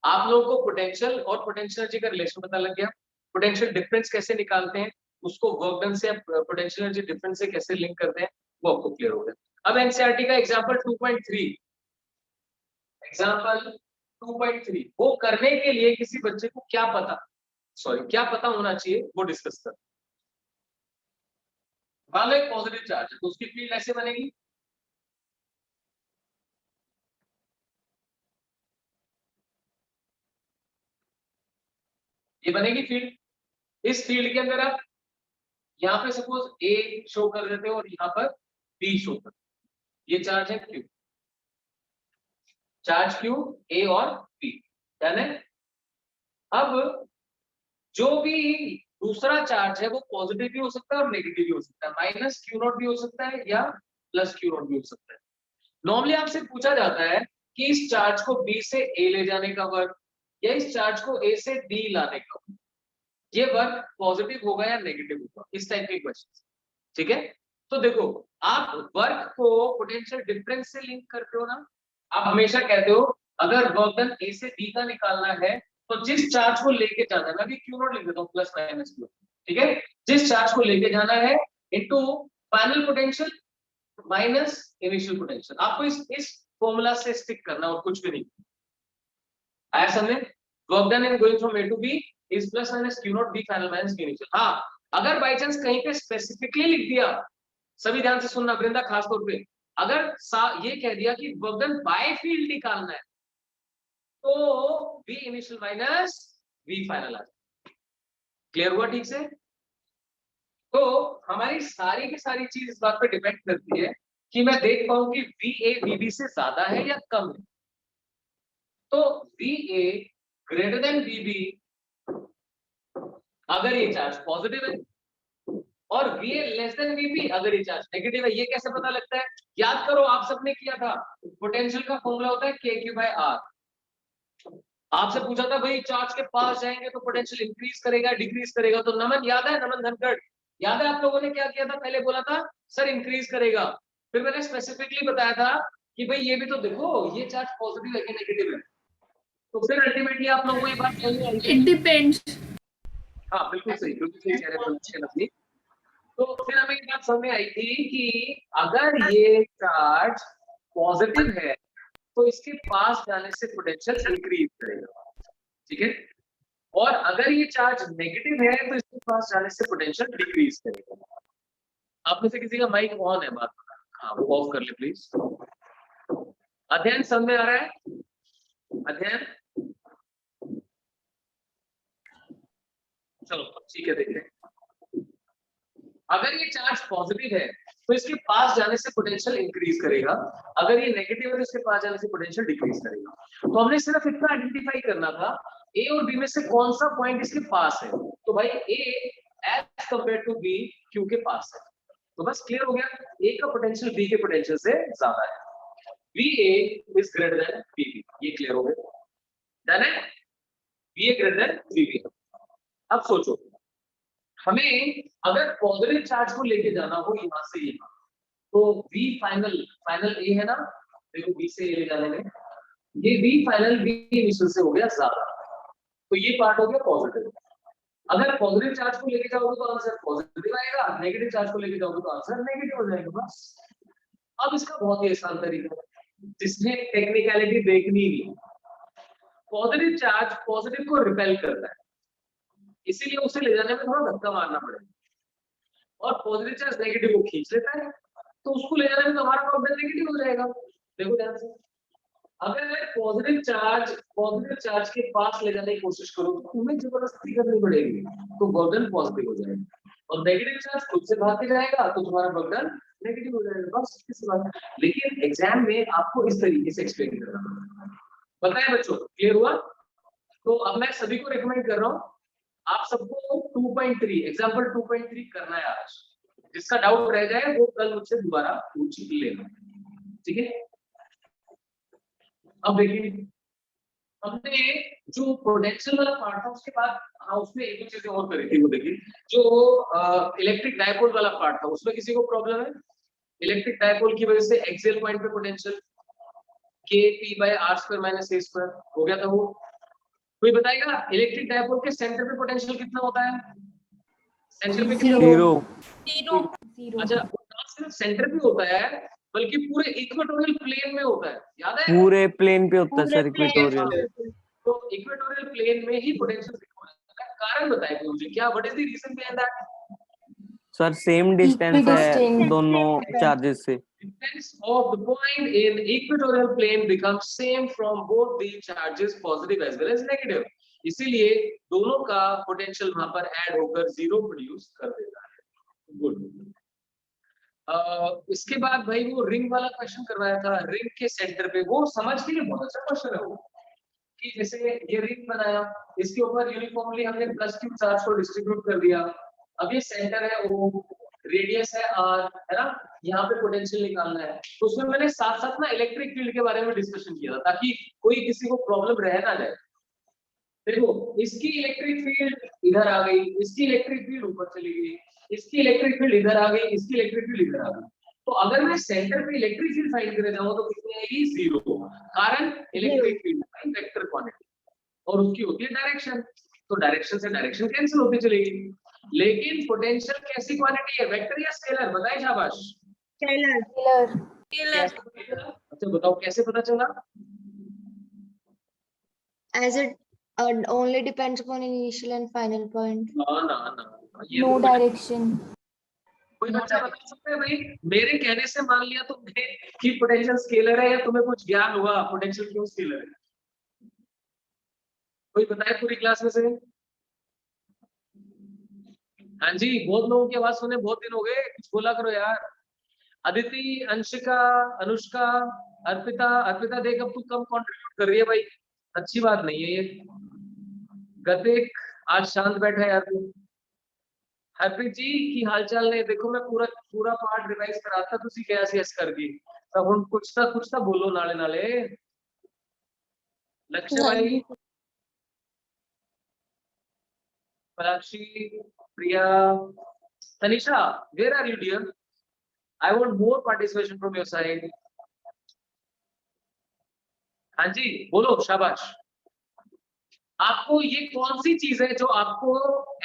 Speaker 1: आप लोगों को पोटेंशियल और पोटेंशियल एनर्जी का रिलेशन पता लग गया, पोटेंशियल डिफरेंस कैसे निकालते हैं, उसको वर्क डन से पोटेंशियल एनर्जी डिफरेंस से कैसे लिंक करते हैं, वो आपको क्लियर हो गया। अब एनसीईआरटी का एग्जांपल 2.3, एग्जांपल 2.3, वो करने के लिए किसी बच्चे को क्या पता होना चाहिए, वो डिस्कस कर। मान लो एक पॉजिटिव चार्ज है तो उसकी फील्ड ऐसे बनेगी, ये बनेगी फील्ड। इस फील्ड के अंदर आप यहाँ पे सपोज A शो कर देते हो और यहाँ पर B शो कर, ये चार्ज है Q, चार्ज Q, A और B, यानी अब जो भी दूसरा चार्ज है वो पॉजिटिव भी हो सकता है और नेगेटिव भी हो सकता है, माइनस Q0 भी हो सकता है या प्लस Q0 भी हो सकता है। नॉर्मली आपसे पूछा जाता है कि इस चार्ज को B से A ले जाने का वर्क या इस चार्ज को A से D लाने का वर्क, ये वर्क पॉजिटिव होगा या नेगेटिव होगा, इस टाइप के क्वेश्चन, ठीक है। तो देखो, आप वर्क को पोटेंशियल डिफरेंस से लिंक करते हो ना, आप हमेशा कहते हो अगर वर्क डन A से B का निकालना है तो जिस चार्ज को लेके जाना है, मैं भी Q0 लिख देता हूँ प्लस माइनस Q, ठीक है, जिस चार्ज को लेके जाना है into final potential minus initial potential, आपको इस फॉर्मूला से स्टिक करना और कुछ भी नहीं। आया समझे? Work done in going from A to B is plus minus Q0 B final minus Q initial. हाँ, अगर बाय चांस कहीं पे स्पेसिफिकली लिख दिया, सभी ध्यान से सुनना वृंदा, खास तौर पे अगर ये कह दिया कि वर्क डन बाय फील्ड निकालना है तो V initial minus V final आ जाए। क्लियर हुआ ठीक से? तो हमारी सारी की सारी चीज इस बात पे डिपेंड करती है कि मैं देख पाऊं कि VA VB से ज्यादा है या कम है। तो VA ग्रेटर देन VB अगर ये चार्ज पॉजिटिव है, और VA लेस देन VB अगर ये चार्ज नेगेटिव है। ये कैसे पता लगता है? याद करो, आप सबने किया था, पोटेंशियल का फॉर्मूला होता है KQ/R। आपसे पूछा था भाई चार्ज के पास जाएंगे तो पोटेंशियल इंक्रीज करेगा डिक्रीज करेगा। तो नमन याद है, नमन धनखड़ याद है आप लोगों ने क्या किया था? पहले बोला था सर इंक्रीज करेगा, फिर मैंने स्पेसिफिकली बताया था कि भाई ये भी तो देखो ये चार्ज पॉजिटिव है कि नेगेटिव है। तो फिर अल्टीमेटली आप लोगों को ये बात समझ में आई।
Speaker 3: It depends.
Speaker 1: हाँ बिल्कुल सही कह रहे हैं। तो फिर हमें एक बात समझ में आई थी कि अगर ये चार्ज पॉजिटिव है तो इसके पास जाने से पोटेंशियल इंक्रीज करेगा, ठीक है। और अगर ये चार्ज नेगेटिव है तो इसके पास जाने से पोटेंशियल डिक्रीज करेगा। आप में से किसी का माइक ऑन है? बात हाँ वो ऑफ कर ले प्लीज। अध्ययन समझ में आ रहा है? अध्ययन चलो ठीक है। देखते हैं, अगर ये चार्ज पॉजिटिव है तो इसके पास जाने से पोटेंशियल इंक्रीज करेगा, अगर ये नेगेटिव है तो इसके पास जाने से पोटेंशियल डिक्रीज करेगा। तो हमने सिर्फ इतना आइडेंटिफाई करना था ए और बी में से कौन सा पॉइंट इसके पास है। तो भाई A as compare to B Q के पास है। तो बस क्लियर हो गया, ए का पोटेंशियल बी के पोटेंशियल से ज्यादा है। VA is greater than VB, ये क्लियर हो गया। डन है? VA greater than VB। अब सोचो, हमें अगर पॉजिटिव चार्ज को लेके जाना हो यहां से यहां, तो V फाइनल A है ना, देखो B से A ले जाने में ये V फाइनल V इनिशियल से हो गया ज्यादा, तो ये पार्ट हो गया पॉजिटिव। अगर पॉजिटिव चार्ज को लेके जाओगे तो आंसर पॉजिटिव आएगा, नेगेटिव चार्ज को लेके जाओगे तो आंसर नेगेटिव हो जाएगा बस। अब इसका बहुत ही आसान तरीका है जिसमें टेक्निकलिटी देखनी नहीं। पॉजिटिव चार्ज पॉजिटिव को रिपेल करता है, इसीलिए उसे ले जाने में थोड़ा धक्का मारना पड़ेगा, और पॉजिटिव चार्ज नेगेटिव को खींच लेता है, तो उसको ले जाने में तो हमारा वर्क डन नेगेटिव हो जाएगा। देखो ध्यान से, अगर मैं पॉजिटिव चार्ज के पास ले जाने की कोशिश करूं तो तुम्हें जबरदस्ती करनी पड़ेगी, तो वर्क डन पॉजिटिव हो जाएगा, और नेगेटिव चार्ज खुद से भाग के जाएगा तो तुम्हारा वर्क डन नेगेटिव हो जाएगा, बस इस बात। लेकिन एग्जाम में आपको इस तरीके से एक्सप्लेन करना पता है बच्चों, क्लियर हुआ? तो अब मैं सभी को रिकमेंड कर रहा हूँ, आप सबको 2.3 एग्जांपल 2.3 करना है आज। जिसका डाउट रह जाए वो कल मुझसे दोबारा पूछ लेना, ठीक है। अब देखिए, हमने जो पोटेंशियल वाला पार्ट था उसके बाद हाँ उसमें एक दो चीजें और करी थी। वो देखिए, जो इलेक्ट्रिक डायपोल वाला पार्ट था उसमें किसी को प्रॉब्लम है? इलेक्ट्रिक डायपोल की वजह से एक्सियल पॉइंट पे पोटेंशियल KP/R² - A² हो गया था। वो कोई बताएगा इलेक्ट्रिक डायपोल के सेंटर पे पोटेंशियल कितना होता है? सेंटर पे कितना?
Speaker 5: जीरो।
Speaker 1: अच्छा, वो ना सिर्फ सेंटर पे होता है बल्कि पूरे इक्वेटोरियल प्लेन में होता है, याद है?
Speaker 7: पूरे प्लेन पे होता है सर, इक्वेटोरियल।
Speaker 1: तो इक्वेटोरियल प्लेन में ही पोटेंशियल होता है। कारण बताइए मुझे, क्या what is the reason behind that?
Speaker 7: Sir same distance है दोनों चार्जेस से।
Speaker 1: Distance of the point in equatorial plane becomes same from both the charges, positive as well as negative. इसीलिए दोनों का पोटेंशियल वहां पर ऐड होकर जीरो प्रोड्यूस कर देता है। गुड। इसके बाद भाई वो रिंग वाला क्वेश्चन करवाया था, रिंग के सेंटर पे, वो समझ के लिए बहुत अच्छा क्वेश्चन है वो, कि जैसे ये रिंग बनाया, इसके ऊपर यूनिफॉर्मली हमने प्लस क्यू चार्ज को डिस्ट्रीब्यूट कर दिया। अब ये सेंटर है O, रेडियस है R, है ना, यहाँ पे पोटेंशियल निकालना है। तो उसमें मैंने साथ साथ ना इलेक्ट्रिक फील्ड के बारे में डिस्कशन किया था, ताकि कोई किसी को प्रॉब्लम रह ना जाए। देखो, इसकी इलेक्ट्रिक फील्ड इधर आ गई, इसकी इलेक्ट्रिक फील्ड ऊपर चली गई, इसकी इलेक्ट्रिक फील्ड इधर आ गई, इसकी इलेक्ट्रिक फील्ड इधर आ गई। तो अगर मैं सेंटर पे इलेक्ट्रिक फील्ड फाइंड करने जाऊँ तो कितनी आएगी? जीरो। कारण इलेक्ट्रिक फील्ड का वेक्टर क्वांटिटी, और उसकी होती है डायरेक्शन, तो डायरेक्शन से डायरेक्शन कैंसिल होती चलेगी। लेकिन पोटेंशियल कैसी क्वांटिटी है, वेक्टर या स्केलर? बताइए शाबाश।
Speaker 2: Scalar.
Speaker 1: अच्छा बताओ कैसे पता चला?
Speaker 2: As it only depends upon initial and final point.
Speaker 1: ना ये
Speaker 2: No
Speaker 1: तो
Speaker 2: direction.
Speaker 1: कोई बच्चा बता सकता है भाई? मेरे कहने से मान लिया तुमने कि पोटेंशियल स्केलर है, या तुम्हें कुछ ज्ञान हुआ पोटेंशियल क्यों स्केलर है? कोई बताए पूरी क्लास में से? हाँ जी, बहुत लोगों की आवाज सुने बहुत दिन हो गए, कुछ बोला करो यार। अदिति, अंशिका, अनुष्का, अर्पिता। अर्पिता देख अब तू कम कंट्रीब्यूट कर रही है भाई, अच्छी बात नहीं है ये। गतिक आज शांत बैठा है यार तू। हरप्रीत जी की हालचाल ने देखो, मैं पूरा पूरा पार्ट रिवाइज कराता तुसी क्या यस करके, तब हम कुछ ना बोलो नाले नाले। लक्ष्य भाई, पलाक्षी, प्रिया, Tanisha, where are you dear? I want more participation from your side. हाँ जी बोलो, शाबाश। आपको ये कौन सी चीज है जो आपको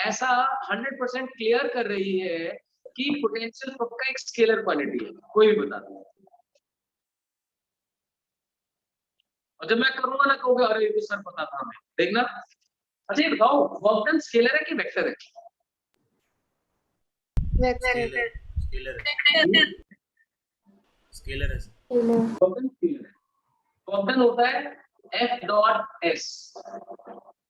Speaker 1: ऐसा 100% क्लियर कर रही है कि पोटेंशियल पक्का एक स्केलर क्वांटिटी है? कोई भी बता दो। और जब मैं करूंगा ना कहोगे अरे ये तो सर पता था हमें, देखना। अच्छा ये बताओ, वर्क डन स्केलर है कि वेक्टर है?
Speaker 2: वेक्टर।
Speaker 6: स्केलर है। स्केलर है।
Speaker 1: वर्क डन स्केलर है। वर्क डन होता है F dot S,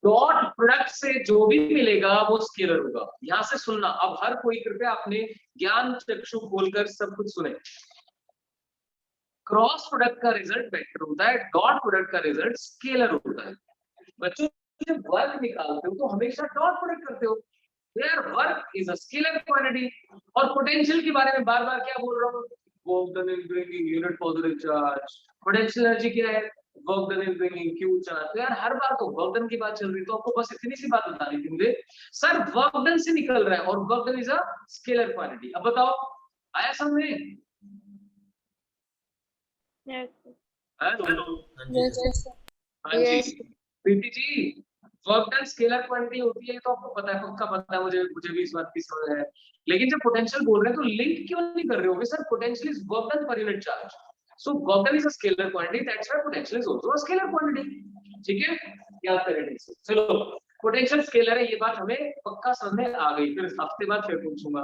Speaker 1: dot product से जो भी मिलेगा वो स्केलर होगा। यहां से सुनना, अब हर कोई कृपया अपने ज्ञान चक्षु खोलकर सब कुछ सुने। क्रॉस प्रोडक्ट का रिजल्ट वेक्टर होता है, डॉट प्रोडक्ट का रिजल्ट स्केलर होता है। बच्चों जब वर्क निकालते हो तो हमेशा डॉट प्रोडक्ट करते हो, यार work is a scalar quantity. और पोटेंशियल के बारे में बार बार क्या बोल रहा हूँ, वर्क डन इन bringing unit positive charge. Potential energy क्या है, work done in bringing Q charge. तो यार हर बार तो वर्क डन की बात चल रही, तो आपको बस इतनी सी बात बतानी थी मुझे, सर वर्क डन से निकल रहा है और work done is a scalar quantity. अब बताओ आया समझ? हेलो हाँ जी Preeti ji, work done scalar quantity होती है तो आपको पता है, पक्का पता है, मुझे भी इस बात की समझ है। लेकिन जब पोटेंशियल बोल रहे हैं तो लिंक क्यों नहीं कर रहे होगे? Sir potential is work done per unit charge, so work done is a scalar quantity, that's why potential is also a scalar quantity. ठीक है, याद करें इसे। चलो पोटेंशियल स्केलर है, ये बात हमें पक्का समझ में आ गई, फिर हफ्ते बाद फिर पूछूंगा।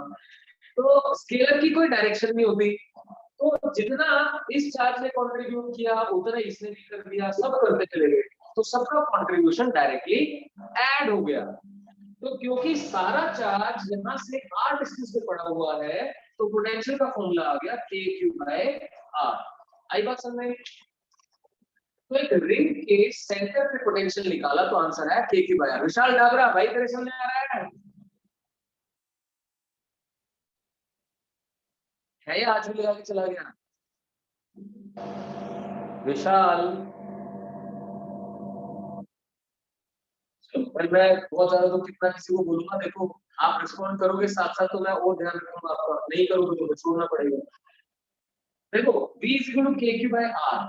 Speaker 1: तो स्केलर की कोई डायरेक्शन नहीं होती, तो जितना इस चार्ज ने कंट्रीब्यूट किया उतना इसने भी कर दिया, सब करते चले गए, तो सबका कंट्रीब्यूशन डायरेक्टली ऐड हो गया। तो क्योंकि सारा चार्ज यहां से r डिस्टेंस पे पड़ा हुआ है, तो पोटेंशियल का फॉर्मूला आ गया kq/r। आई बात समझ में? तो एक रिंग के सेंटर पे पोटेंशियल निकाला तो आंसर है kq/r। विशाल डाबरा भाई तेरे समझ में आ रहा है या आज भी लगा के चला गया? विशाल भाई मैं बहुत ज्यादा तो कितना किसी को बोलूंगा, देखो आप रिस्पॉन्ड करोगे साथ साथ तो मैं और ध्यान रखूंगा आपका, नहीं करोगे तो छोड़ना पड़ेगा। देखो V is equal to kq/r,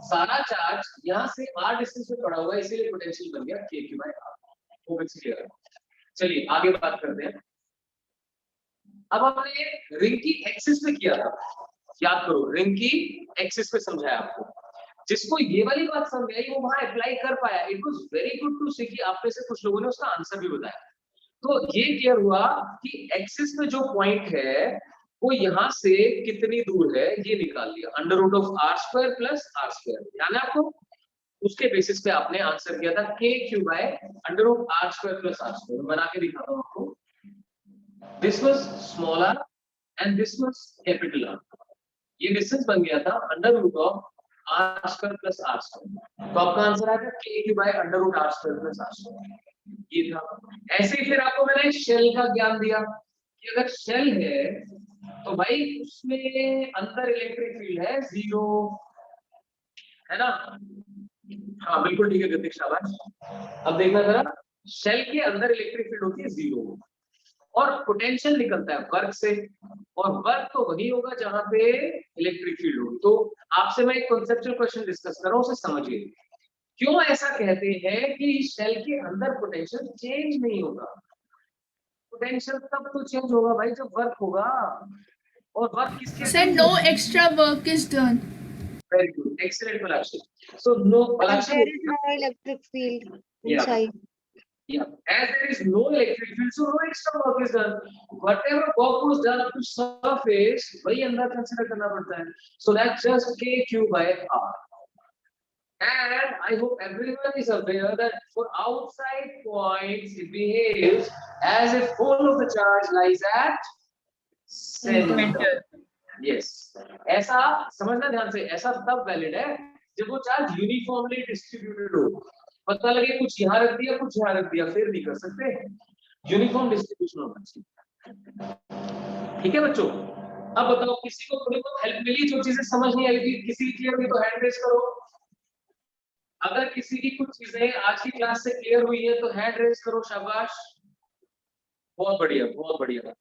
Speaker 1: सारा चार्ज यहाँ से r डिस्टेंस पे पड़ा हुआ है, इसीलिए पोटेंशियल बन गया kq/r। वो भी क्लियर है। चलिए आगे बात करते हैं। अब हमने रिंग की एक्सिस पे किया था, याद करो रिंग की एक्सिस पे समझाया आपको, जिसको ये वाली बात समझ आई वो वहां अप्लाई कर पाया। It was very good to see कि आप में से कुछ लोगों ने उसका आंसर भी बताया। तो ये क्लियर हुआ कि एक्सिस में जो पॉइंट है वो यहाँ से कितनी दूर है ये निकाल लिया, √r² + r²। ध्यान है आपको? उसके बेसिस पे आपने आंसर किया था kq/√r² + r²। बना के दिखाता हूँ आपको। This was small r and this was capital R। ये डिस्टेंस बन गया था √r² + r²। तो आपका आंसर आ गया kq/√r² + r²। ये था। ऐसे ही फिर आपको मैंने शेल का ज्ञान दिया कि अगर शेल है तो भाई उसमें अंदर इलेक्ट्रिक फील्ड है 0, है ना? हाँ बिल्कुल ठीक है गतिक, शाबाश। अब देखना जरा, शेल के अंदर इलेक्ट्रिक फील्ड होती है 0 और पोटेंशियल निकलता है वर्क से, और वर्क तो वही होगा जहां पे इलेक्ट्रिक फील्ड होगी। तो आपसे मैं एक कॉन्सेप्चुअल क्वेश्चन डिस्कस कर रहा हूं, उसे समझिए। क्यों ऐसा कहते हैं कि शेल के अंदर पोटेंशियल चेंज नहीं होगा? पोटेंशियल तब तो चेंज होगा भाई जब वर्क होगा, और वर्क किसके
Speaker 3: Sir, no extra work is done.
Speaker 1: Very good, excellent Palashi. So no Palashi,
Speaker 2: There is no electric field inside.
Speaker 1: Yeah, as there is no electric field, so no extra work is done. Whatever work was done to surface, वही अंदर consider करना पड़ता है। So that's just kq/r. And I hope everyone is aware that for outside points it behaves as if whole of the charge lies at center. Yes. ऐसा समझना ध्यान से, ऐसा तब वैलिड है जब वो चार्ज यूनिफॉर्मली डिस्ट्रीब्यूटेड हो। पता लगे कुछ यहाँ रख दिया कुछ यहाँ रख दिया, फिर नहीं कर सकते, यूनिफॉर्म डिस्ट्रीब्यूशन होना चाहिए। ठीक है बच्चों, अब बताओ किसी को थोड़ी बहुत हेल्प मिली, जो चीजें समझ नहीं आई थी, किसी की क्लियर हुई तो हैंड रेज करो। अगर किसी की कुछ चीजें आज की क्लास से क्लियर हुई है तो हैंड रेज करो, शाबाश, बहुत बढ़िया बहुत बढ़िया,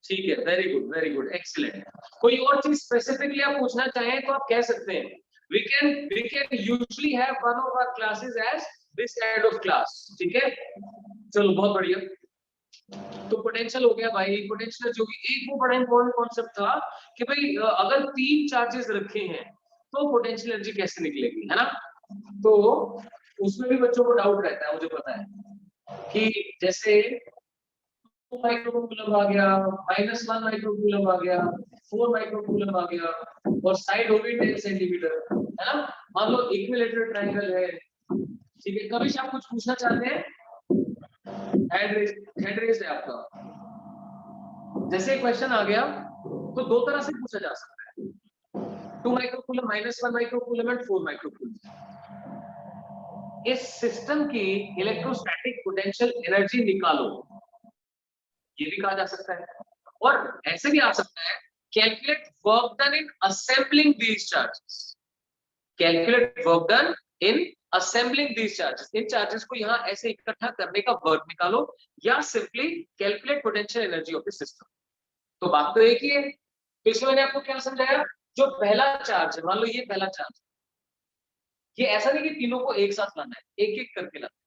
Speaker 1: ठीक है, वेरी गुड एक्सीलेंट। कोई और चीज स्पेसिफिकली आप पूछना चाहें तो आप कह सकते हैं। we can usually have one of our classes as this kind of class, ठीक है, चलो बहुत बढ़िया। तो पोटेंशियल हो गया भाई, पोटेंशियल जो एक वो बड़ा इंपॉर्टेंट कॉन्सेप्ट था कि भाई अगर 3 चार्जेस रखे हैं तो पोटेंशियल एनर्जी कैसे निकलेगी, है ना। तो उसमें भी बच्चों को डाउट रहता है, मुझे पता है कि जैसे 2 माइक्रोकूलम आ गया, -1 माइक्रोकूलम आ गया, 4 माइक्रोकूलम आ गया और साइड हो गई 10 सेंटीमीटर, है ना। मान लो इक्विलैटरल ट्रायंगल है, ठीक है। कभी आप कुछ पूछना चाहते हैं, हैंड रेज है आपका। जैसे क्वेश्चन आ गया तो दो तरह से पूछा जा सकता है, 2 माइक्रोकूलम, -1 माइक्रोकूलम एंड 4 माइक्रोकूलम। इस सिस्टम की इलेक्ट्रोस्टैटिक पोटेंशियल एनर्जी निकालो, ये भी कहा जा सकता है। और ऐसे भी आ सकता है, calculate work done in assembling these charges, calculate work done in assembling these charges, in charges को यहाँ ऐसे इकट्ठा करने का वर्क निकालो, या simply calculate potential energy of the system. तो बात तो एक ही है। तो इसमें मैंने आपको क्या समझाया, जो पहला चार्ज है, मान लो ये पहला चार्ज, ये ऐसा नहीं कि तीनों को एक साथ लाना है, एक एक करके लाना है।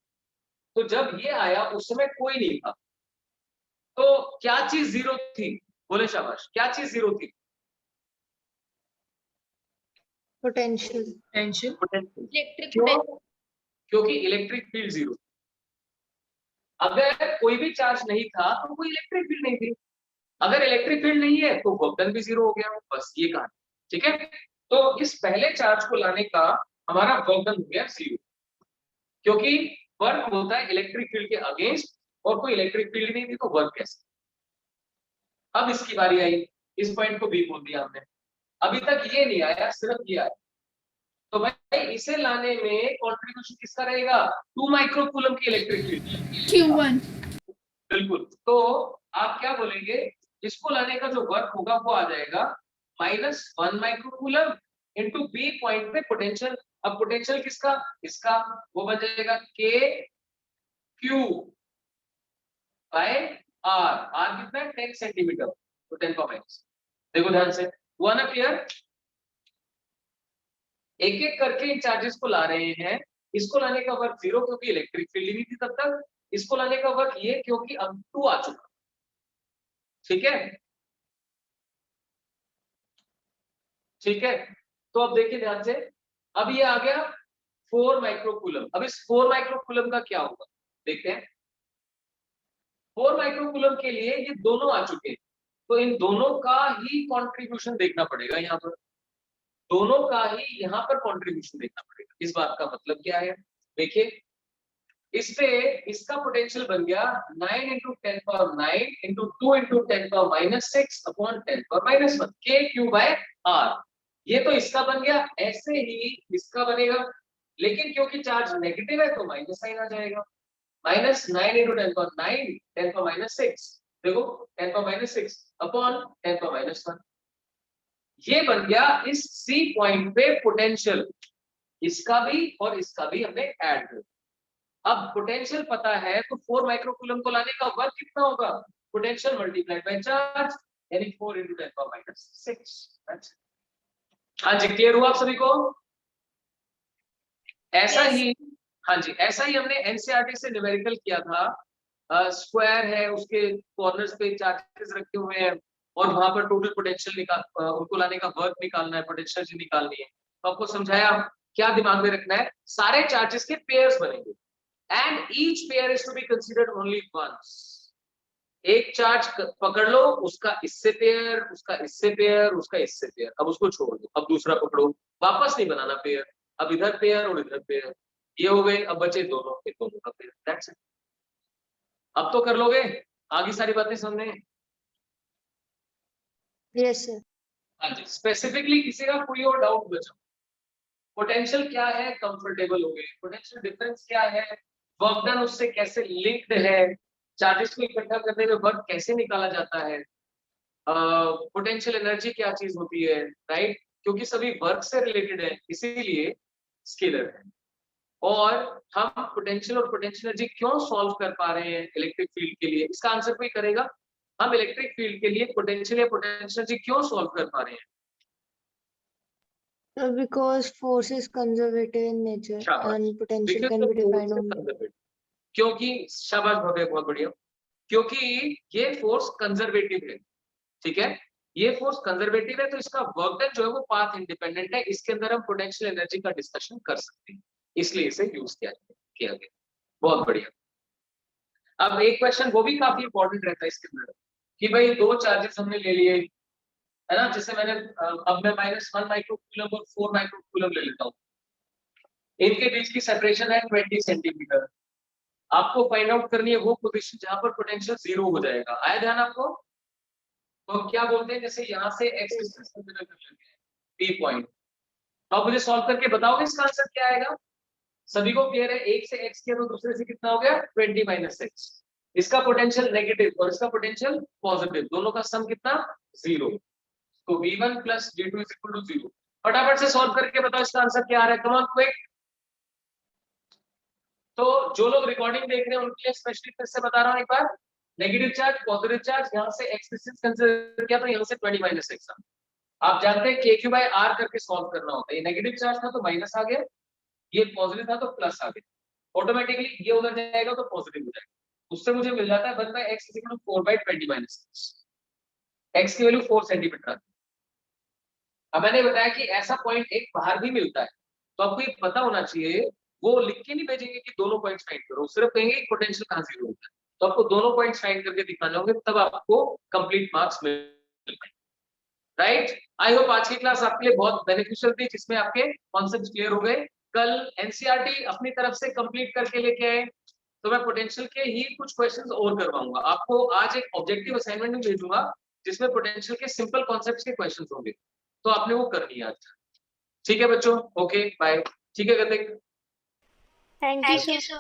Speaker 1: तो जब ये आया उस समय कोई नहीं था, तो क्या चीज जीरो थी, बोले शाबाश, क्या चीज जीरो थी,
Speaker 2: पोटेंशियल।
Speaker 1: क्यों? क्योंकि इलेक्ट्रिक फील्ड जीरो। अगर कोई भी चार्ज नहीं था तो कोई इलेक्ट्रिक फील्ड नहीं थी, अगर इलेक्ट्रिक फील्ड नहीं है तो वर्क डन भी जीरो हो गया, बस ये कहा, ठीक है। तो इस पहले चार्ज को लाने का हमारा वर्क डन हो गया जीरो, क्योंकि वर्क होता है इलेक्ट्रिक फील्ड के अगेंस्ट, और कोई इलेक्ट्रिक फील्ड नहीं थी तो वर्क कैसे। अब इसकी बारी आई, इस पॉइंट को भी बोल दिया हमने, अभी तक ये नहीं आया, सिर्फ ये आया। तो भाई इसे लाने में कंट्रीब्यूशन किसका रहेगा, 2 माइक्रोकूलम की इलेक्ट्रिक फील्ड,
Speaker 3: Q1.
Speaker 1: बिल्कुल। तो आप क्या बोलेंगे, इसको लाने का जो वर्क होगा वो आ जाएगा -1 माइक्रोकूलम इनटू बी पॉइंट पे पोटेंशियल। अब पोटेंशियल किसका, इसका, वो बन जाएगा KQ बाय R। R कितना है, 10 सेंटीमीटर, तो 10 का माइनस। देखो ध्यान से, हुआ ना क्लियर। एक एक करके इन चार्जेस को ला रहे हैं। इसको लाने का वर्क जीरो, क्योंकि इलेक्ट्रिक फील्ड ही नहीं थी तब तक। इसको लाने का वर्क ये, क्योंकि अब 2 आ चुका, ठीक है, ठीक है। तो अब देखिए ध्यान से, अब ये आ गया 4 माइक्रोकूलम। अब इस 4 माइक्रोकूलम का क्या होगा, देखते हैं। 4 माइक्रोकूलम के लिए ये दोनों आ चुके हैं, तो इन दोनों का ही कंट्रीब्यूशन देखना पड़ेगा, यहाँ पर दोनों का ही यहाँ पर कंट्रीब्यूशन देखना पड़ेगा। इस बात का मतलब क्या है, देखिए, इस पे इसका पोटेंशियल बन गया 9 × 10⁹ इंटू 2 × 10⁻6 अपॉन 10⁻1 KQ/R। ये तो इसका बन गया, ऐसे ही इसका बनेगा, लेकिन क्योंकि चार्ज नेगेटिव है तो माइनस साइन आ जाएगा, -9 × 10⁹ 10⁻6, देखो 10⁻6 अपॉन 10⁻1। ये बन गया इस C पॉइंट पे पोटेंशियल, इसका भी और इसका भी हमने ऐड कर। अब पोटेंशियल पता है तो 4 माइक्रोकूलम को लाने का वर्क कितना होगा, पोटेंशियल मल्टीप्लाइड बाय चार्ज, यानी 4 × 10⁻6। हाँ जी, क्लियर हुआ आप सभी को। ऐसा ही, हाँ जी, ऐसा ही हमने एनसीईआरटी से न्यूमेरिकल किया था। स्क्वायर है, उसके कॉर्नर्स पे चार्जेस रखे हुए हैं और वहां पर टोटल पोटेंशियल निकाल, उनको लाने का वर्क निकालना है, पोटेंशियल निकालनी है। तो आपको समझाया, क्या दिमाग में रखना है, सारे चार्जेस के पेयर्स बनेंगे and each pair is to be considered only once. एक चार्ज पकड़ लो, उसका इससे पेयर, उसका इससे पेयर, उसका इससे पेयर, अब उसको छोड़ दो, अब दूसरा पकड़ो, वापस नहीं बनाना पेयर। अब इधर पेयर और इधर पेयर, ये हो गए, अब बचे दोनों के दोनों का पेयर, दैट्स इट। अब तो कर लोगे, आगे सारी बातें समझने।
Speaker 2: Yes sir.
Speaker 1: हाँ जी, स्पेसिफिकली किसी का कोई और डाउट बचा? पोटेंशियल क्या है, कंफर्टेबल हो गए, पोटेंशियल डिफरेंस क्या है, वर्क डन उससे कैसे लिंक्ड है, चार्जेस को इकट्ठा करने में वर्क कैसे निकाला जाता है, पोटेंशियल एनर्जी क्या चीज होती है, राइट, क्योंकि सभी वर्क से रिलेटेड है इसीलिए स्केलर है। और हम पोटेंशियल और पोटेंशियल एनर्जी क्यों सॉल्व कर पा रहे हैं इलेक्ट्रिक फील्ड के लिए, इसका आंसर कोई करेगा? हम इलेक्ट्रिक फील्ड के लिए पोटेंशियल या पोटेंशियल एनर्जी क्यों सॉल्व कर पा रहे हैं?
Speaker 2: Because force is conservative in nature
Speaker 1: शाबाश।
Speaker 2: and potential
Speaker 1: Because
Speaker 2: can
Speaker 1: the
Speaker 2: be defined
Speaker 1: force is
Speaker 2: only.
Speaker 1: conservative. क्योंकि शाबाश भव्य, बहुत बढ़िया, क्योंकि ये फोर्स कंजर्वेटिव है, ठीक है, ये फोर्स कंजर्वेटिव है तो इसका वर्क डन जो है वो पाथ इंडिपेंडेंट है, इसके अंदर हम पोटेंशियल एनर्जी का डिस्कशन कर सकते हैं, इसलिए इसे यूज किया गया। बहुत बढ़िया। अब एक क्वेश्चन वो भी काफी इंपॉर्टेंट रहता है इसके अंदर कि भाई दो चार्जेस हमने ले लिए, है ना, जैसे मैंने अब मैं -1 माइक्रोकूलम और 4 माइक्रोकूलम ले लेता हूँ, इनके बीच की सेपरेशन है 20 सेंटीमीटर। आपको फाइंड आउट करनी है वो पोजीशन जहां पर पोटेंशियल 0 हो जाएगा। आया ध्यान आपको? तो हम क्या बोलते हैं, जैसे यहाँ से x डिस्टेंस कंसीडर कर लेते हैं, P पॉइंट। तो आप मुझे सॉल्व करके बताओगे इसका आंसर क्या आएगा? सभी को क्लियर है, एक से x किया तो दूसरे से कितना हो गया 20 - x। इसका पोटेंशियल नेगेटिव और इसका पोटेंशियल पॉजिटिव, दोनों का सम कितना 0। तो v1 + v2 = 0। फटाफट से सॉल्व करके बताओ इसका आंसर क्या आ रहा है, कम ऑन क्विक। तो जो लोग रिकॉर्डिंग देख रहे हैं उनके लिए स्पेशली फिर से बता रहा हूं एक बार, नेगेटिव चार्ज पॉजिटिव चार्ज, यहाँ से x डिस्टेंस कंसीडर किया तो यहाँ से 20 - x। आप जानते हैं KQ/R करके सॉल्व करना होता है, ये नेगेटिव चार्ज था तो माइनस आ गया, ये पॉजिटिव था तो प्लस आ गया, ऑटोमेटिकली ये उधर जाएगा तो पॉजिटिव हो जाएगा, उससे मुझे मिल जाता है 1/x = 4/20 - x। x की वैल्यू 4 सेंटीमीटर आती है। अब मैंने बताया कि ऐसा पॉइंट एक बाहर भी मिलता है, तो आपको ये पता होना चाहिए, वो लिख के नहीं भेजेंगे कि दोनों पॉइंट्स फाइंड करो, सिर्फ कहेंगे कि पोटेंशियल कहां 0 होता है, तो आपको दोनों पॉइंट्स फाइंड करके दिखाने होंगे, तब आपको कंप्लीट मार्क्स मिल पाएंगे, राइट। आई होप आज की क्लास आपके लिए बहुत बेनिफिशियल थी, जिसमें आपके कॉन्सेप्ट्स क्लियर हो गए। कल एनसीईआरटी अपनी तरफ से कंप्लीट करके लेके आए, तो मैं पोटेंशियल के ही कुछ क्वेश्चंस और करवाऊंगा आपको। आज एक ऑब्जेक्टिव असाइनमेंट भी भेजूंगा जिसमें पोटेंशियल के सिंपल कॉन्सेप्ट्स के क्वेश्चंस होंगे, तो आपने वो करनी है आज। ठीक है बच्चों, ओके बाय। ठीक है गतिक,
Speaker 5: Thank you, sir.